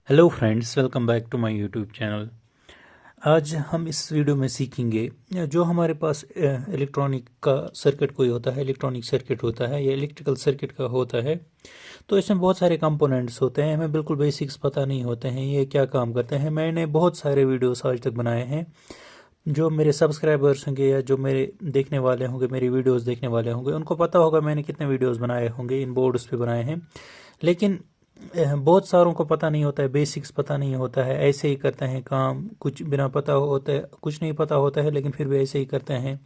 Hello friends, welcome back to my YouTube channel. आज हम इस वीडियो में सीखेंगे जो हमारे पास इलेक्ट्रॉनिक का सर्किट कोई होता है, इलेक्ट्रॉनिक सर्किट होता है या इलेक्ट्रिकल सर्किट का होता है। तो इसमें बहुत सारे कंपोनेंट्स होते हैं, हमें बिल्कुल बेसिक्स पता नहीं होते हैं ये क्या काम करते हैं। मैंने बहुत सारे वीडियोस आज तक बनाए हैं। जो मेरे सब्सक्राइबर्स होंगे या जो मेरे देखने वाले होंगे, मेरी वीडियोस देखने वाले होंगे, उनको पता होगा मैंने कितने वीडियोस बनाए होंगे, इन बोर्ड्स पे बनाए हैं। लेकिन बहुत सारों को पता नहीं होता है, बेसिक्स पता नहीं होता है, ऐसे ही करते हैं काम, कुछ बिना पता होता है, कुछ नहीं पता होता है लेकिन फिर भी ऐसे ही करते हैं।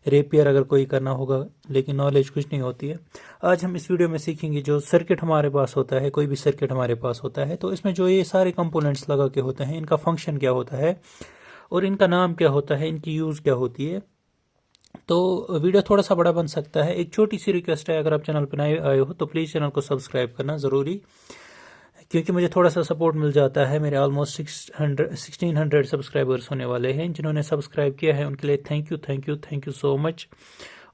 रेपियर अगर कोई करना होगा लेकिन नॉलेज कुछ नहीं होती है। आज हम इस वीडियो में सीखेंगे जो सर्किट हमारे पास होता है, कोई भी सर्किट हमारे पास होता है, तो इसमें जो ये सारे कंपोनेंट्स लगा के होते हैं, इनका फंक्शन क्या होता है और इनका नाम क्या होता है, इनकी यूज़ क्या होती है। तो वीडियो थोड़ा सा बड़ा बन सकता है। एक छोटी सी रिक्वेस्ट है, अगर आप चैनल पर नए आए हो तो प्लीज़ चैनल को सब्सक्राइब करना ज़रूरी, क्योंकि मुझे थोड़ा सा सपोर्ट मिल जाता है। मेरे ऑलमोस्ट 1600 सब्सक्राइबर्स होने वाले हैं। जिन्होंने सब्सक्राइब किया है उनके लिए thank you, thank you, thank you so much.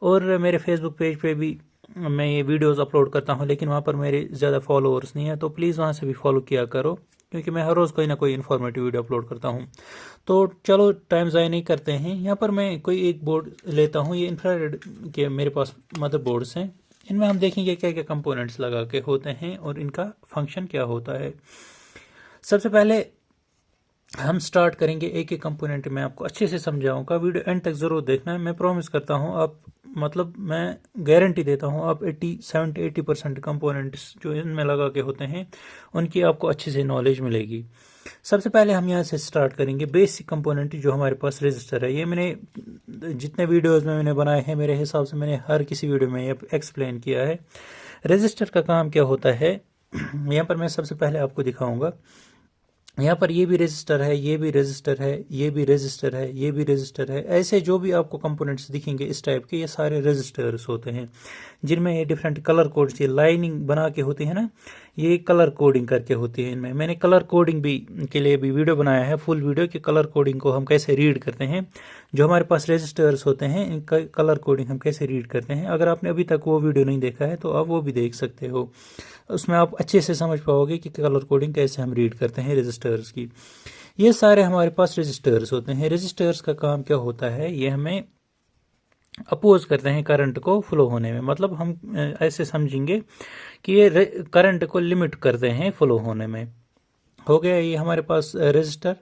और मेरे फेसबुक पेज पे भी मैं ये वीडियोस अपलोड करता हूँ, लेकिन वहाँ पर मेरे ज़्यादा फॉलोअर्स नहीं है, तो प्लीज़ वहाँ से भी फॉलो किया करो, क्योंकि मैं हर रोज़ कोई ना कोई इन्फॉर्मेटिव वीडियो अपलोड करता हूँ। तो चलो टाइम ज़ाया नहीं करते हैं। यहाँ पर मैं कोई एक बोर्ड लेता हूँ, ये इंफ्रारेड के मेरे पास मदर बोर्ड्स हैं। इनमें हम देखेंगे क्या क्या कंपोनेंट्स लगा के होते हैं और इनका फंक्शन क्या होता है। सबसे पहले हम स्टार्ट करेंगे एक एक कंपोनेंट में, आपको अच्छे से समझाऊंगा। वीडियो एंड तक ज़रूर देखना है, मैं प्रॉमिस करता हूँ, आप मतलब मैं गारंटी देता हूँ, आप 70-80% कंपोनेंट्स जो इनमें लगा के होते हैं उनकी आपको अच्छे से नॉलेज मिलेगी। सबसे पहले हम यहाँ से स्टार्ट करेंगे बेसिक कंपोनेंट जो हमारे पास रजिस्टर है। ये मैंने जितने वीडियोस में मैंने बनाए हैं, मेरे हिसाब से मैंने हर किसी वीडियो में ये एक्सप्लेन किया है। रजिस्टर का काम क्या होता है यहाँ पर मैं सबसे पहले आपको दिखाऊंगा। यहाँ पर ये भी रजिस्टर है, ये भी रजिस्टर है, ये भी रजिस्टर है, ये भी रजिस्टर है। ऐसे जो भी आपको कंपोनेंट्स दिखेंगे इस टाइप के, ये सारे रजिस्टर्स होते हैं, जिनमें ये डिफरेंट कलर कोड्स, ये लाइनिंग बना के होती है ना, ये कलर कोडिंग करके होती है इनमें। मैंने कलर कोडिंग भी के लिए भी वीडियो बनाया है, फुल वीडियो, कि कलर कोडिंग को हम कैसे रीड करते हैं। जो हमारे पास रजिस्टर्स होते हैं इनका कलर कोडिंग हम कैसे रीड करते हैं। अगर आपने अभी तक वो वीडियो नहीं देखा है तो आप वो भी देख सकते हो, उसमें आप अच्छे से समझ पाओगे कि कलर कोडिंग कैसे हम रीड करते हैं रजिस्टर्स की। ये सारे हमारे पास रजिस्टर्स होते हैं। रजिस्टर्स का काम क्या होता है, ये हमें अपोज करते हैं करंट को फ्लो होने में। मतलब हम ऐसे समझेंगे कि ये करंट को लिमिट करते हैं फ्लो होने में। हो गया ये हमारे पास रजिस्टर।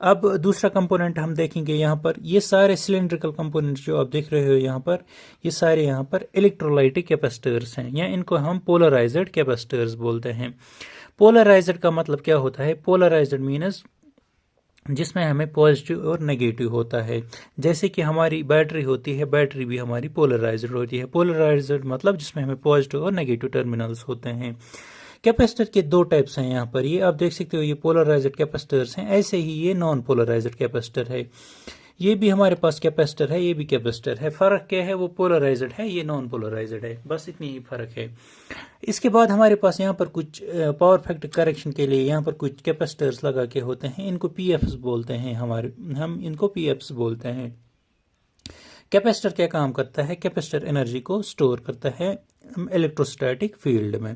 अब दूसरा कंपोनेंट हम देखेंगे यहाँ पर, ये सारे सिलेंड्रिकल कंपोनेंट्स जो आप देख रहे हो यहाँ पर, ये सारे यहाँ पर इलेक्ट्रोलाइटिक कैपेसिटर्स हैं, या इनको हम पोलराइज्ड कैपेसिटर्स बोलते हैं। पोलराइज्ड का मतलब क्या होता है? पोलराइज्ड मीन्स जिसमें हमें पॉजिटिव और नेगेटिव होता है। जैसे कि हमारी बैटरी होती है, बैटरी भी हमारी पोलराइज्ड होती है। पोलराइज्ड मतलब जिसमें हमें पॉजिटिव और नेगेटिव टर्मिनल्स होते हैं। कैपेसिटर के दो टाइप्स हैं यहाँ पर, ये आप देख सकते हो, ये पोलराइज्ड कैपेसिटर्स हैं। ऐसे ही ये नॉन पोलराइज्ड कैपेसिटर है। ये भी हमारे पास कैपेसिटर है, ये भी कैपेसिटर है। फर्क क्या है? वो पोलराइज्ड है, ये नॉन पोलराइज्ड है, बस इतनी ही फर्क है। इसके बाद हमारे पास यहाँ पर कुछ पावर फैक्टर करेक्शन के लिए यहाँ पर कुछ कैपेसिटर्स लगा के होते हैं, इनको पीएफ्स बोलते हैं। हम इनको पीएफ्स बोलते हैं। कैपेसिटर क्या काम करता है? कैपेसिटर एनर्जी को स्टोर करता है इलेक्ट्रोस्टैटिक फील्ड में।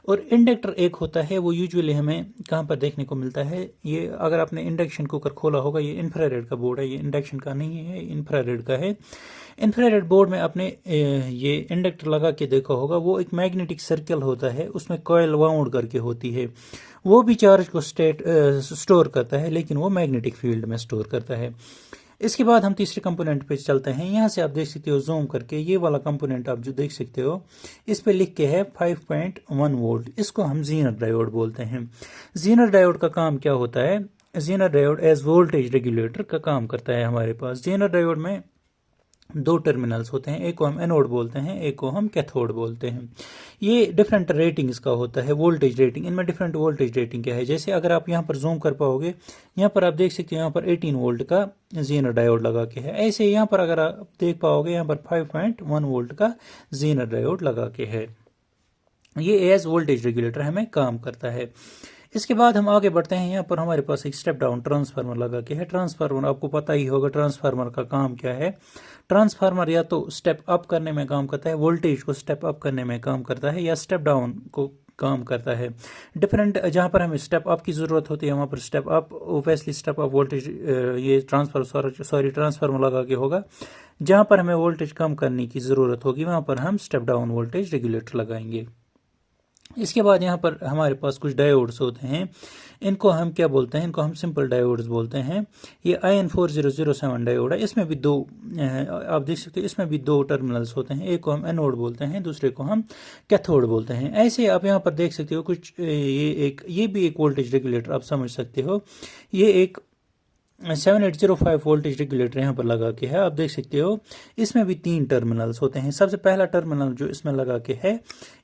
और इंडक्टर एक होता है, वो यूजुअली हमें कहाँ पर देखने को मिलता है? ये अगर आपने इंडक्शन कुकर खोला होगा, ये इंफ्रारेड का बोर्ड है, ये इंडक्शन का नहीं है, इंफ्रारेड का है। इंफ्रारेड बोर्ड में आपने ये इंडक्टर लगा के देखा होगा, वो एक मैग्नेटिक सर्कल होता है, उसमें कॉइल वाउंड करके होती है। वो भी चार्ज को स्टोर करता है, लेकिन वो मैग्नेटिक फील्ड में स्टोर करता है। इसके बाद हम तीसरे कंपोनेंट पे चलते हैं। यहाँ से आप देख सकते हो जूम करके, ये वाला कंपोनेंट आप जो देख सकते हो, इस पे लिख के है 5.1 वोल्ट। इसको हम जीनर डायोड बोलते हैं। जीनर डायोड का काम क्या होता है? Zener diode as voltage regulator का काम करता है हमारे पास। जीनर डायोड में दो टर्मिनल्स होते हैं, एक को हम एनोड बोलते हैं, एक को हम कैथोड बोलते हैं। ये डिफरेंट रेटिंग्स का होता है, वोल्टेज रेटिंग। इनमें डिफरेंट वोल्टेज रेटिंग क्या है, जैसे अगर आप यहाँ पर जूम कर पाओगे, यहाँ पर आप देख सकते हो, यहाँ पर 18 वोल्ट का जीनर डायोड लगा के है। ऐसे यहाँ पर अगर आप देख पाओगे, यहाँ पर 5.1 वोल्ट का जीनर डायोड लगा के है। ये एज वोल्टेज रेगुलेटर हमें काम करता है। इसके बाद हम आगे बढ़ते हैं। यहाँ पर हमारे पास एक स्टेप डाउन ट्रांसफार्मर लगा के है। ट्रांसफार्मर आपको पता ही होगा, ट्रांसफार्मर का काम क्या है। ट्रांसफार्मर या तो स्टेप अप करने में काम करता है, वोल्टेज को स्टेप अप करने में काम करता है, या स्टेप डाउन को काम करता है। डिफरेंट जहाँ पर हमें स्टेप अप की ज़रूरत होती है वहाँ पर step up, obviously step up voltage ये ट्रांसफार्मर लगा के होगा। जहाँ पर हमें वोल्टेज कम करने की ज़रूरत होगी वहाँ पर हम स्टेप डाउन वोल्टेज रेगुलेटर लगाएंगे। इसके बाद यहाँ पर हमारे पास कुछ डायोड्स होते हैं, इनको हम क्या बोलते हैं, इनको हम सिंपल डायोड्स बोलते हैं। ये IN4007 डायोड है, इसमें भी दो आप देख सकते हो, इसमें भी दो टर्मिनल्स होते हैं, एक को हम एनोड बोलते हैं, दूसरे को हम कैथोड बोलते हैं। ऐसे आप यहाँ पर देख सकते हो कुछ ये भी एक वोल्टेज रेगुलेटर आप समझ सकते हो। ये एक 7805 वोल्टेज रेगुलेटर यहाँ पर लगा के है, आप देख सकते हो। इसमें भी 3 टर्मिनल्स होते हैं। सबसे पहला टर्मिनल जो इसमें लगा के है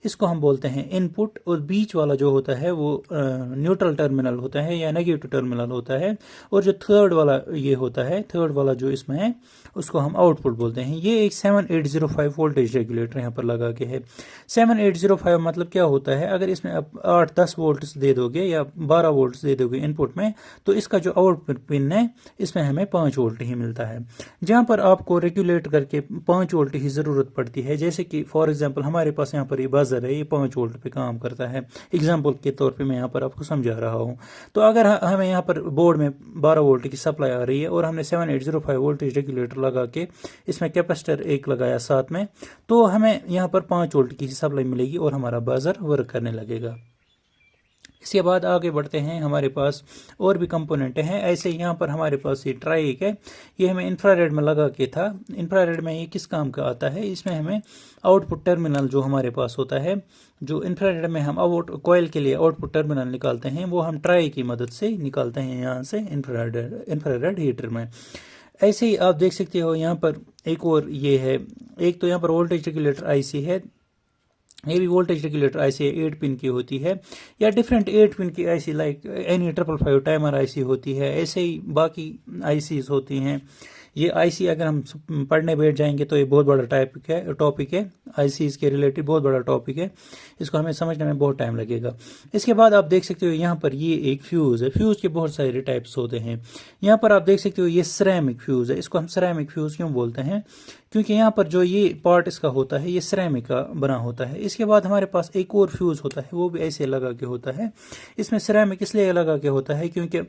इसको हम बोलते हैं इनपुट, और बीच वाला जो होता है वो न्यूट्रल टर्मिनल होता है या नेगेटिव टर्मिनल होता है, और जो थर्ड वाला ये होता है, थर्ड वाला जो इसमें है उसको हम आउटपुट बोलते हैं। ये एक 7805 वोल्टेज रेगुलेटर यहाँ पर लगा के है। 7805 मतलब क्या होता है, अगर इसमें आप 8-10 वोल्ट्स दे दोगे या 12 वोल्ट्स दे दोगे इनपुट में, तो इसका जो आउटपुट पिन है इसमें हमें 5 वोल्ट ही मिलता है। जहां पर आपको रेगुलेट करके 5 वोल्ट ही जरूरत पड़ती है, जैसे कि फॉर एग्जांपल हमारे पास यहाँ पर ये बजर है, ये 5 वोल्ट पे काम करता है, एग्जांपल के तौर पे मैं यहाँ पर आपको समझा रहा हूँ। तो अगर हमें यहाँ पर बोर्ड में 12 वोल्ट की सप्लाई आ रही है और हमने 7805 वोल्टेज रेगुलेटर लगा के इसमें कैपेसिटर एक लगाया साथ में, तो हमें यहाँ पर 5 वोल्ट की सप्लाई मिलेगी और हमारा बजर वर्क करने लगेगा। इसके बाद आगे बढ़ते हैं, हमारे पास और भी कंपोनेंट हैं। ऐसे यहाँ पर हमारे पास ये ट्राइक है, ये हमें इंफ्रारेड में लगा के था। इंफ्रारेड में ये किस काम का आता है, इसमें हमें आउटपुट टर्मिनल जो हमारे पास होता है, जो इंफ्रारेड में हम कॉइल के लिए आउटपुट टर्मिनल निकालते हैं, वो हम ट्राई की मदद से निकालते हैं यहाँ से इंफ्रारेड हीटर में। ऐसे ही आप देख सकते हो यहाँ पर एक और ये है, एक तो यहाँ पर वोल्टेज रेगुलेटर आईसी है, ये भी वोल्टेज रेगुलेटर आईसी 8 पिन की होती है, या डिफरेंट 8 पिन की IC like NE555 timer IC होती है। ऐसे ही बाकी आईसीज होती हैं। ये आईसी अगर हम पढ़ने बैठ जाएंगे तो ये बहुत बड़ा टॉपिक है, आईसीज के रिलेटेड बहुत बड़ा टॉपिक है, इसको हमें समझने में बहुत टाइम लगेगा। इसके बाद आप देख सकते हो यहाँ पर ये एक फ्यूज़ है। फ्यूज़ के बहुत सारे टाइप्स होते हैं। यहाँ पर आप देख सकते हो ये सिरेमिक फ्यूज़ है। इसको हम सिरेमिक फ्यूज़ क्यों बोलते हैं, क्योंकि यहाँ पर जो ये पार्ट इसका होता है ये सिरेमिक का बना होता है। इसके बाद हमारे पास एक और फ्यूज़ होता है, वो भी ऐसे लगा के होता है। इसमें सिरेमिक इसलिए लगा के होता है क्योंकि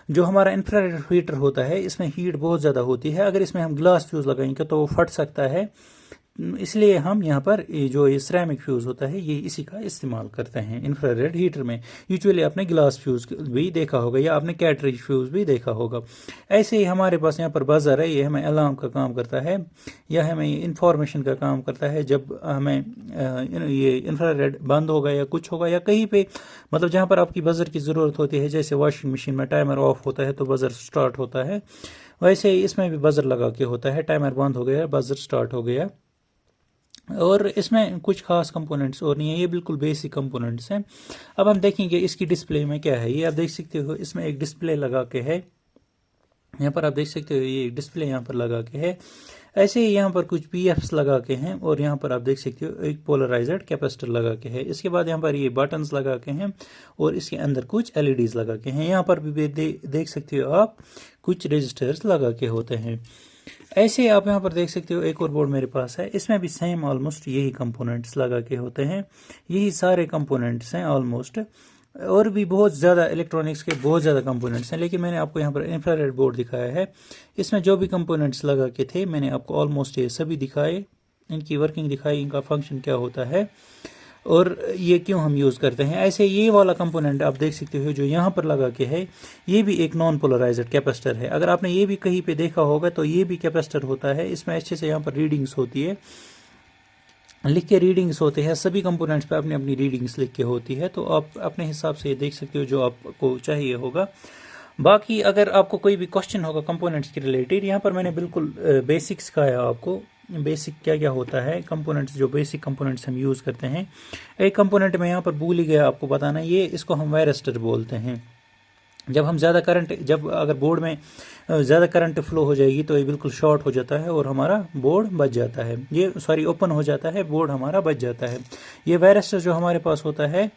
जो हमारा इंफ्रारेड हीटर होता है इसमें हीट बहुत ज़्यादा होती है, अगर इसमें हम ग्लास फ्यूज़ लगाएंगे तो वो फट सकता है, इसलिए हम यहाँ पर जो ये सिरेमिक फ्यूज़ होता है ये इसी का इस्तेमाल करते हैं इंफ्रारेड हीटर में। यूजुअली आपने ग्लास फ्यूज़ भी देखा होगा या आपने कैटरेज फ्यूज़ भी देखा होगा। ऐसे ही हमारे पास यहाँ पर बजर है, ये हमें अलार्म का काम करता है या हमें इंफॉर्मेशन का काम करता है। जब हमें ये इंफ्रारेड बंद होगा या कुछ होगा या कहीं पे मतलब जहाँ पर आपकी बजर की ज़रूरत होती है, जैसे वॉशिंग मशीन में टाइमर ऑफ होता है तो बजर स्टार्ट होता है, वैसे ही इसमें भी बजर लगा के होता है। टाइमर बंद हो गया, बजर स्टार्ट हो गया। और इसमें कुछ खास कंपोनेंट्स और नहीं है, ये बिल्कुल बेसिक कंपोनेंट्स हैं। अब हम देखेंगे इसकी डिस्प्ले में क्या है। ये आप देख सकते हो, इसमें एक डिस्प्ले लगा के है, यहाँ पर आप देख सकते हो ये डिस्प्ले यहाँ पर लगा के है। ऐसे ही यहाँ पर कुछ PFs लगा के हैं और यहाँ पर आप देख सकते हो एक पोलराइज्ड कैपेसिटर लगा के है। इसके बाद यहाँ पर ये बटन्स लगा के हैं और इसके अंदर कुछ LEDs लगा के हैं। यहाँ पर भी देख सकते हो आप कुछ रजिस्टर्स लगा के होते हैं। ऐसे आप यहाँ पर देख सकते हो एक और बोर्ड मेरे पास है, इसमें भी सेम ऑलमोस्ट यही कंपोनेंट्स लगा के होते हैं, यही सारे कंपोनेंट्स हैं ऑलमोस्ट। और भी बहुत ज़्यादा इलेक्ट्रॉनिक्स के बहुत ज़्यादा कंपोनेंट्स हैं, लेकिन मैंने आपको यहाँ पर इंफ्रारेड बोर्ड दिखाया है। इसमें जो भी कंपोनेंट्स लगा के थे मैंने आपको ऑलमोस्ट ये सभी दिखाए, इनकी वर्किंग दिखाई, इनका फंक्शन क्या होता है और ये क्यों हम यूज़ करते हैं। ऐसे ये वाला कंपोनेंट आप देख सकते हो जो यहाँ पर लगा के है, ये भी एक नॉन पोलराइज्ड कैपेसिटर है। अगर आपने ये भी कहीं पे देखा होगा तो ये भी कैपेसिटर होता है। इसमें अच्छे से यहाँ पर रीडिंग्स होती है, लिख के रीडिंग्स होते हैं, सभी कंपोनेंट्स पे अपनी अपनी रीडिंग्स लिख के होती है, तो आप अपने हिसाब से देख सकते हो जो आपको चाहिए होगा। बाकी अगर आपको कोई भी क्वेश्चन होगा कंपोनेंट्स के रिलेटेड, यहाँ पर मैंने बिल्कुल बेसिक्स सिखाया आपको, बेसिक क्या क्या होता है, कंपोनेंट्स जो बेसिक कंपोनेंट्स हम यूज़ करते हैं। एक कंपोनेंट में यहाँ पर भूल ही गया आपको बताना, ये इसको हम वायरस्टर बोलते हैं। जब हम ज़्यादा करंट, जब अगर बोर्ड में ज़्यादा करंट फ्लो हो जाएगी तो ये बिल्कुल शॉर्ट हो जाता है और हमारा बोर्ड बच जाता है, ये सॉरी ओपन हो जाता है, बोर्ड हमारा बच जाता है। ये वायरस्टर जो हमारे पास होता है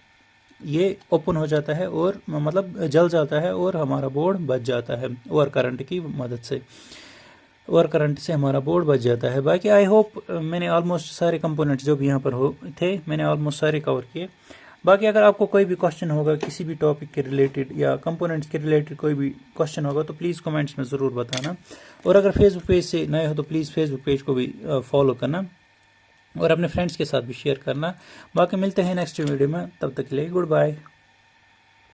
ये ओपन हो जाता है और मतलब जल जाता है और हमारा बोर्ड बच जाता है ओवर करंट की मदद से, ओवर करंट से हमारा बोर्ड बच जाता है। बाकी आई होप मैंने ऑलमोस्ट सारे कंपोनेंट्स जो भी यहाँ पर हो थे मैंने ऑलमोस्ट सारे कवर किए। बाकी अगर आपको कोई भी क्वेश्चन होगा किसी भी टॉपिक के रिलेटेड या कंपोनेंट्स के रिलेटेड कोई भी क्वेश्चन होगा तो प्लीज़ कमेंट्स में ज़रूर बताना। और अगर फेसबुक पेज से नए हो तो प्लीज़ फेसबुक पेज को भी फॉलो करना और अपने फ्रेंड्स के साथ भी शेयर करना। बाकी मिलते हैं नेक्स्ट वीडियो में, तब तक के लिए गुड बाय।